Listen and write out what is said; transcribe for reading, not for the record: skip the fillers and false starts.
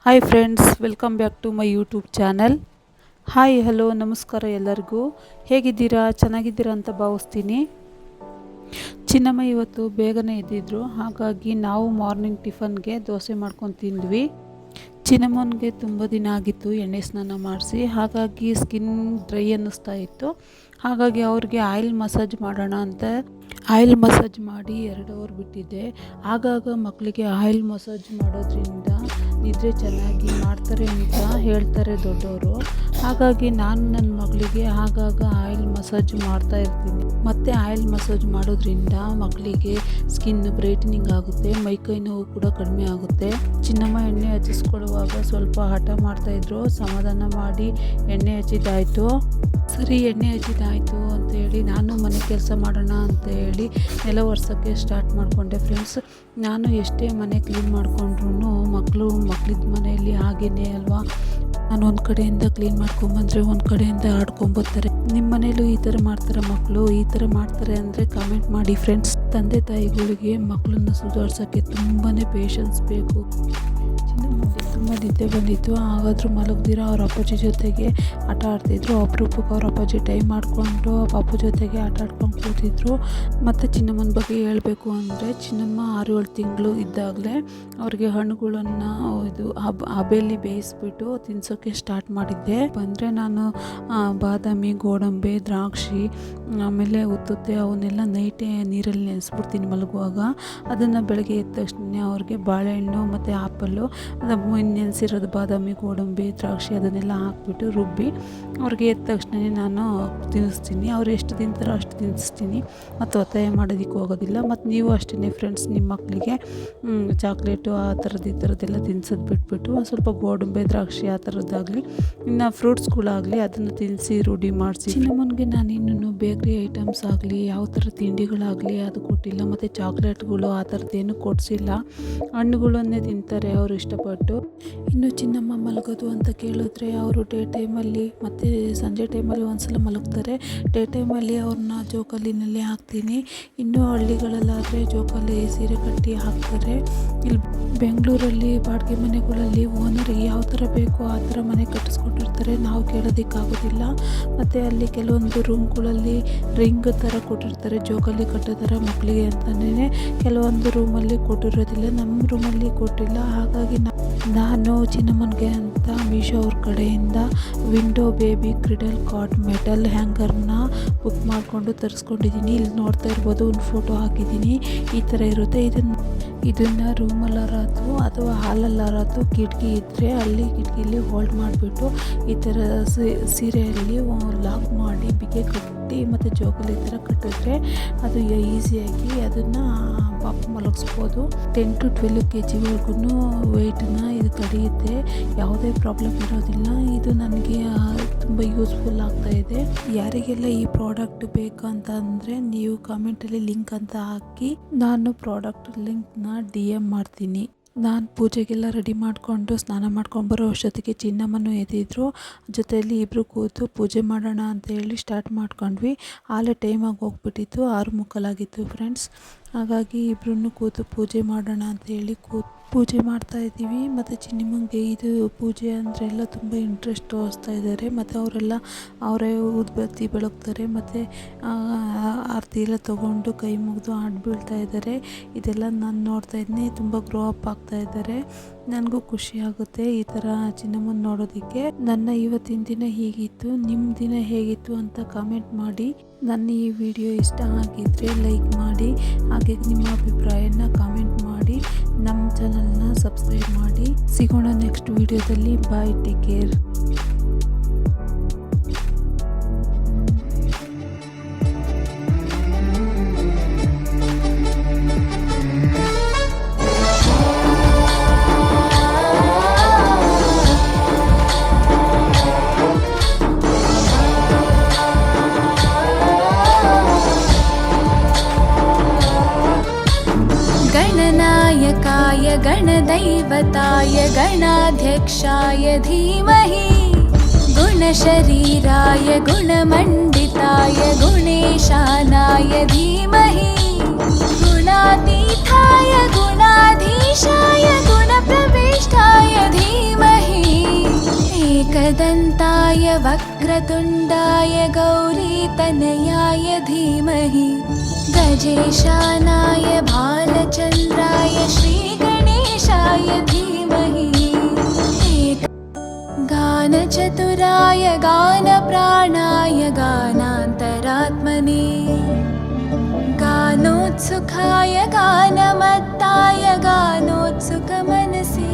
Hi friends, welcome back to my YouTube channel. Hi hello ನಮಸ್ಕಾರ ಎಲ್ಲರಿಗೂ. ಹೇಗಿದ್ದೀರಾ? ಚೆನ್ನಾಗಿದ್ದೀರಾ ಅಂತ ಭಾವಿಸ್ತೀನಿ. ಚಿನ್ನಮ್ಮ ಇವತ್ತು ಬೇಗನೆ ಎದ್ದಿದ್ರು, ಹಾಗಾಗಿ ನಾವು ಮಾರ್ನಿಂಗ್ ಟಿಫನ್ಗೆ ದೋಸೆ ಮಾಡ್ಕೊಂಡು ತಿಂದ್ವಿ. ಚಿನ್ನಮ್ಮನಿಗೆ ತುಂಬ ದಿನ ಆಗಿತ್ತು ಎಣ್ಣೆ ಸ್ನಾನ ಮಾಡಿಸಿ, ಹಾಗಾಗಿ ಸ್ಕಿನ್ ಡ್ರೈ ಅನ್ನಿಸ್ತಾ ಇತ್ತು. ಹಾಗಾಗಿ ಅವ್ರಿಗೆ ಆಯಿಲ್ ಮಸಾಜ್ ಮಾಡೋಣ ಅಂತ ಆಯಿಲ್ ಮಸಾಜ್ ಮಾಡಿ 2 ಅವರ್ ಬಿಟ್ಟಿದ್ದೆ. ಆಗಾಗ ಮಕ್ಕಳಿಗೆ ಆಯಿಲ್ ಮಸಾಜ್ ಮಾಡೋದ್ರಿಂದ ನಿದ್ರೆ ಚೆನ್ನಾಗಿ ಮಾಡ್ತಾರೆ ಅಂತ ಹೇಳ್ತಾರೆ ದೊಡ್ಡವರು. ಹಾಗಾಗಿ ನಾನು ನನ್ನ ಮಗಳಿಗೆ ಆಗಾಗ ಆಯಿಲ್ ಮಸಾಜ್ ಮಾಡ್ತಾ ಇರ್ತೀನಿ. ಮತ್ತು ಆಯಿಲ್ ಮಸಾಜ್ ಮಾಡೋದ್ರಿಂದ ಮಕ್ಕಳಿಗೆ ಸ್ಕಿನ್ ಬ್ರೈಟ್ನಿಂಗ್ ಆಗುತ್ತೆ, ಮೈಕೈ ನೋವು ಕೂಡ ಕಡಿಮೆ ಆಗುತ್ತೆ. ಚಿನ್ನಮ್ಮ ಎಣ್ಣೆ ಹಚ್ಚಿಸ್ಕೊಳ್ಳುವಾಗ ಸ್ವಲ್ಪ ಹಠ ಮಾಡ್ತಾಯಿದ್ರು. ಸಮಾಧಾನ ಮಾಡಿ ಎಣ್ಣೆ ಹಚ್ಚಿದ್ದಾಯಿತು. ಸರಿ, ಎಣ್ಣೆ ಹಚ್ಚಿದ್ದಾಯಿತು ಅಂತೇಳಿ ನಾನು ಮನೆ ಕೆಲಸ ಮಾಡೋಣ ಅಂತ ಹೇಳಿ ನೆಲ ಒರೆಸೋಕ್ಕೆ ಸ್ಟಾರ್ಟ್ ಮಾಡಿಕೊಂಡೆ. ಫ್ರೆಂಡ್ಸ್, ನಾನು ಎಷ್ಟೇ ಮನೆ ಕ್ಲೀನ್ ಮಾಡಿಕೊಂಡ್ರು ಮಕ್ಕಳಿದ್ದ ಮನೆಯಲ್ಲಿ ಹಾಗೇನೆ ಅಲ್ವಾ. ನಾನು ಒಂದು ಕಡೆಯಿಂದ ಕ್ಲೀನ್ ಮಾಡ್ಕೊಂಬಂದರೆ ಒಂದು ಕಡೆಯಿಂದ ಆಡ್ಕೊಂಬರ್ತಾರೆ. ನಿಮ್ಮ ಮನೇಲೂ ಈ ಥರ ಮಾಡ್ತಾರೆ ಮಕ್ಕಳು? ಈ ಥರ ಮಾಡ್ತಾರೆ ಅಂದರೆ ಕಮೆಂಟ್ ಮಾಡಿ ಫ್ರೆಂಡ್ಸ್. ತಂದೆ ತಾಯಿಗಳಿಗೆ ಮಕ್ಕಳನ್ನ ಸುಧಾರಿಸೋಕ್ಕೆ ತುಂಬಾ ಪೇಷನ್ಸ್ ಬೇಕು. ತುಂಬ ನಿದ್ದೆ ಬಂದಿತ್ತು, ಹಾಗಾದರೂ ಮಲಗ್ದಿರ ಅವ್ರ ಅಪ್ಪಾಜಿ ಜೊತೆಗೆ ಆಟ ಆಡ್ತಿದ್ರು. ಅಪರೂಪಕ್ಕೆ ಅವ್ರ ಅಪ್ಪಾಜಿ ಟೈಮ್ ಮಾಡಿಕೊಂಡು ಪಾಪು ಜೊತೆಗೆ ಆಟ ಆಡ್ಕೊಂಡು ಕೂತಿದ್ರು. ಮತ್ತು ಚಿನ್ನಮ್ಮನ ಬಗ್ಗೆ ಹೇಳಬೇಕು ಅಂದರೆ, ಚಿನ್ನಮ್ಮ 6-7 ತಿಂಗಳು ಇದ್ದಾಗಲೇ ಅವ್ರಿಗೆ ಹಣ್ಣುಗಳನ್ನು ಹಬೆಯಲ್ಲಿ ಬೇಯಿಸ್ಬಿಟ್ಟು ತಿನ್ಸೋಕ್ಕೆ ಸ್ಟಾರ್ಟ್ ಮಾಡಿದ್ದೆ. ಬಂದರೆ ನಾನು ಬಾದಾಮಿ, ಗೋಡಂಬಿ, ದ್ರಾಕ್ಷಿ, ಆಮೇಲೆ ಉತ್ತುತ್ತೆ ಅವನ್ನೆಲ್ಲ ನೈಟೇ ನೀರಲ್ಲಿ ನೆನೆಸ್ಬಿಡ್ತೀನಿ ಮಲಗುವಾಗ. ಅದನ್ನು ಬೆಳಗ್ಗೆ ಎದ್ದ ತಕ್ಷಣ ಅವ್ರಿಗೆ ಬಾಳೆಹಣ್ಣು ಮತ್ತು ಆ್ಯಪಲ್ಲು, ನೆನೆಸಿರೋದು ಬಾದಾಮಿ, ಗೋಡಂಬಿ, ದ್ರಾಕ್ಷಿ ಅದನ್ನೆಲ್ಲ ಹಾಕ್ಬಿಟ್ಟು ರುಬ್ಬಿ ಅವ್ರಿಗೆ ಎದ್ದ ತಕ್ಷಣ ನಾನು ತಿನ್ನಿಸ್ತೀನಿ. ಅವ್ರು ಎಷ್ಟು ತಿಂತಾರೋ ಅಷ್ಟು ತಿನ್ನಿಸ್ತೀನಿ, ಮತ್ತು ಒತ್ತಾಯ ಮಾಡೋದಕ್ಕೆ ಹೋಗೋದಿಲ್ಲ. ಮತ್ತು ನೀವು ಅಷ್ಟೇ ಫ್ರೆಂಡ್ಸ್, ನಿಮ್ಮ ಮಕ್ಕಳಿಗೆ ಚಾಕ್ಲೇಟು ಆ ಥರದ್ದು ಈ ಥರದ್ದೆಲ್ಲ ತಿನ್ಸೋದು ಬಿಟ್ಬಿಟ್ಟು ಒಂದು ಸ್ವಲ್ಪ ಗೋಡಂಬಿ, ದ್ರಾಕ್ಷಿ ಆ ಥರದ್ದಾಗಲಿ, ಇನ್ನು ಫ್ರೂಟ್ಸ್ಗಳಾಗಲಿ ಅದನ್ನು ತಿನ್ನಿಸಿ ರೂಢಿ ಮಾಡಿಸಿ. ಚಿನ್ನಮ್ಮನಿಗೆ ನಾನು ಇನ್ನೂ ಬೇಕ್ರಿ ಐಟಮ್ಸ್ ಆಗಲಿ ಯಾವ ಥರ ತಿಂಡಿಗಳಾಗಲಿ ಅದು ಕೊಟ್ಟಿಲ್ಲ, ಮತ್ತು ಚಾಕ್ಲೇಟ್ಗಳು ಆ ಥರದ್ದೇನು ಕೊಡಿಸಿಲ್ಲ. ಹಣ್ಣುಗಳನ್ನೇ ತಿಂತಾರೆ ಅವರು ಇಷ್ಟಪಟ್ಟು. ಇನ್ನು ಚಿನ್ನಮ್ಮ ಮಲಗೋದು ಅಂತ ಕೇಳಿದ್ರೆ ಅವರು ಡೇ ಟೈಮಲ್ಲಿ ಮತ್ತು ಸಂಜೆ ಟೈಮಲ್ಲಿ ಒಂದ್ಸಲ ಮಲಗ್ತಾರೆ. ಡೇ ಟೈಮಲ್ಲಿ ಅವ್ರನ್ನ ಜೋಕಾಲಿನಲ್ಲಿ ಹಾಕ್ತೀನಿ. ಇನ್ನು ಹಳ್ಳಿಗಳಲ್ಲಾದರೆ ಜೋಕಾಲಿ ಸೀರೆ ಕಟ್ಟಿ ಹಾಕ್ತಾರೆ. ಇಲ್ಲಿ ಬೆಂಗಳೂರಲ್ಲಿ ಬಾಡಿಗೆ ಮನೆಗಳಲ್ಲಿ ಓನರಿಗೆ ಯಾವ ಥರ ಬೇಕೋ ಆ ಥರ ಮನೆ ಕಟ್ಟಿಸ್ಕೊಟ್ಟಿರ್ತಾರೆ, ನಾವು ಕೇಳೋದಕ್ಕಾಗೋದಿಲ್ಲ. ಮತ್ತು ಅಲ್ಲಿ ಕೆಲವೊಂದು ರೂಮ್ಗಳಲ್ಲಿ ರಿಂಗ್ ಥರ ಕೊಟ್ಟಿರ್ತಾರೆ, ಜೋಕಾಲಿ ಕಟ್ಟೋ ಥರ ಮಕ್ಕಳಿಗೆ ಅಂತಲೇ. ಕೆಲವೊಂದು ರೂಮಲ್ಲಿ ಕೊಟ್ಟಿರೋದಿಲ್ಲ, ನಮ್ಮ ರೂಮಲ್ಲಿ ಕೊಟ್ಟಿಲ್ಲ. ಹಾಗಾಗಿ ನಾನು ಚಿನ್ನಮ್ಮನಿಗೆ ಅಂತ ಮೀಶೋ ಅವ್ರ ಕಡೆಯಿಂದ ವಿಂಡೋ ಬೇಬಿ ಕ್ರಿಡಲ್ ಕಾಟ್ ಮೆಟಲ್ ಹ್ಯಾಂಗರ್ನ ಬುಕ್ ಮಾಡಿಕೊಂಡು ತರಿಸ್ಕೊಂಡಿದ್ದೀನಿ. ಇಲ್ಲಿ ನೋಡ್ತಾ ಇರ್ಬೋದು, ಒಂದು ಫೋಟೋ ಹಾಕಿದ್ದೀನಿ. ಈ ಥರ ಇರುತ್ತೆ. ಇದನ್ನು ರೂಮಲ್ಲಾರಾತು ಅಥವಾ ಹಾಲಲ್ಲಾರಾತು ಕಿಟಕಿ ಇದ್ದರೆ ಅಲ್ಲಿ ಕಿಟಕಿಲಿ ಹೋಲ್ಡ್ ಮಾಡಿಬಿಟ್ಟು ಈ ಥರ ಸೀರೆಯಲ್ಲಿ ಲಾಕ್ ಮಾಡಿ ಬಿಗೆ ಕಟ್ಟಿ ಮತ್ತು ಜೋಕಾಲಿ ಥರ ಕಟ್ಟಿದ್ರೆ ಅದು ಈಸಿಯಾಗಿ ಅದನ್ನು ಪಾಪ ಮಲಗಿಸ್ಬೋದು. 10 to 12 kg ವೆಯ್ಟನ್ನ ಇದು ತಡೆಯುತ್ತೆ, ಯಾವುದೇ ಪ್ರಾಬ್ಲಮ್ ಇರೋದಿಲ್ಲ. ಇದು ನನಗೆ ತುಂಬ ಯೂಸ್ಫುಲ್ ಆಗ್ತಾಯಿದೆ. ಯಾರಿಗೆಲ್ಲ ಈ ಪ್ರಾಡಕ್ಟ್ ಬೇಕು ಅಂತ ಅಂದರೆ ನೀವು ಕಾಮೆಂಟಲ್ಲಿ ಲಿಂಕ್ ಅಂತ ಹಾಕಿ, ನಾನು ಪ್ರಾಡಕ್ಟ್ ಲಿಂಕ್ನ DM ಮಾಡ್ತೀನಿ. ನಾನು ಪೂಜೆಗೆಲ್ಲ ರೆಡಿ ಮಾಡಿಕೊಂಡು ಸ್ನಾನ ಮಾಡ್ಕೊಂಡು ಬರೋ ಅಷ್ಟೊತ್ತಿಗೆ ಚಿನ್ನಮ್ಮನೂ ಎದ್ದಿದ್ರು. ಜೊತೆಯಲ್ಲಿ ಇಬ್ಬರು ಕೂತು ಪೂಜೆ ಮಾಡೋಣ ಅಂತ ಹೇಳಿ ಸ್ಟಾರ್ಟ್ ಮಾಡ್ಕೊಂಡ್ವಿ. ಆಲೇ ಟೈಮಾಗಿ ಹೋಗ್ಬಿಟ್ಟಿತ್ತು, 6:45 ಆಗಿತ್ತು ಫ್ರೆಂಡ್ಸ್. ಹಾಗಾಗಿ ಇಬ್ಬರೂ ಕೂತು ಪೂಜೆ ಮಾಡೋಣ ಅಂತ ಹೇಳಿ ಪೂಜೆ ಮಾಡ್ತಾಯಿದ್ದೀವಿ. ಮತ್ತು ಚಿನ್ನಮ್ಮಂಗೆ ಇದು ಪೂಜೆ ಅಂದರೆ ಎಲ್ಲ ತುಂಬ ಇಂಟ್ರೆಸ್ಟ್ ತೋರಿಸ್ತಾ ಇದ್ದಾರೆ. ಮತ್ತು ಅವರೇ ಊದುಬತ್ತಿ ಬೆಳಗ್ತಾರೆ, ಮತ್ತು ಆರತಿ ಎಲ್ಲ ತೊಗೊಂಡು ಕೈ ಮುಗಿದು ಹಾಡು ಬೀಳ್ತಾ ಇದ್ದಾರೆ. ಇದೆಲ್ಲ ನಾನು ನೋಡ್ತಾ ಇದ್ದೀನಿ. ತುಂಬ ಗ್ರೋ ಅಪ್ ಆಗ್ತಾ ಇದ್ದಾರೆ. ನನಗೂ ಖುಷಿ ಆಗುತ್ತೆ ಈ ಥರ ಚಿನ್ನಮ್ಮನ ನೋಡೋದಕ್ಕೆ. ನನ್ನ ಇವತ್ತಿನ ದಿನ ಹೀಗಿತ್ತು, ನಿಮ್ಮ ದಿನ ಹೇಗಿತ್ತು ಅಂತ ಕಮೆಂಟ್ ಮಾಡಿ. ನನ್ನ ಈ ವಿಡಿಯೋ ಇಷ್ಟ ಆಗಿದ್ದರೆ ಲೈಕ್ ಮಾಡಿ, ಹಾಗೆ ನಿಮ್ಮ ಅಭಿಪ್ರಾಯನ ಕಮೆಂಟ್ ಮಾಡಿ, ನಮ್ಮ ಚಾನಲ್ನ ಸಬ್ಸ್ಕ್ರೈಬ್ ಮಾಡಿ. ಸಿಗೋಣ ನೆಕ್ಸ್ಟ್ ವಿಡಿಯೋದಲ್ಲಿ. ಬಾಯ್, ಟೇಕ್ ಕೇರ್. गणनायकाय गणदैवताय गणाध्यक्षाय धीमहि, गुणशरीराय गुणमण्डिताय गुणेशानाय धीमहि, गुणातीताय गुणाधीशाय गुणप्रविष्टाय धीमहि. वक्रतुण्डाय गौरीतनयाय धीमहि गजेशानाय भालचन्द्राय श्रीगणेशाय धीमहि गानचतुराय गानप्राणाय गानान्तरात्मने गानोत्सुकाय गानमत्ताय गानोत्सुकमनसे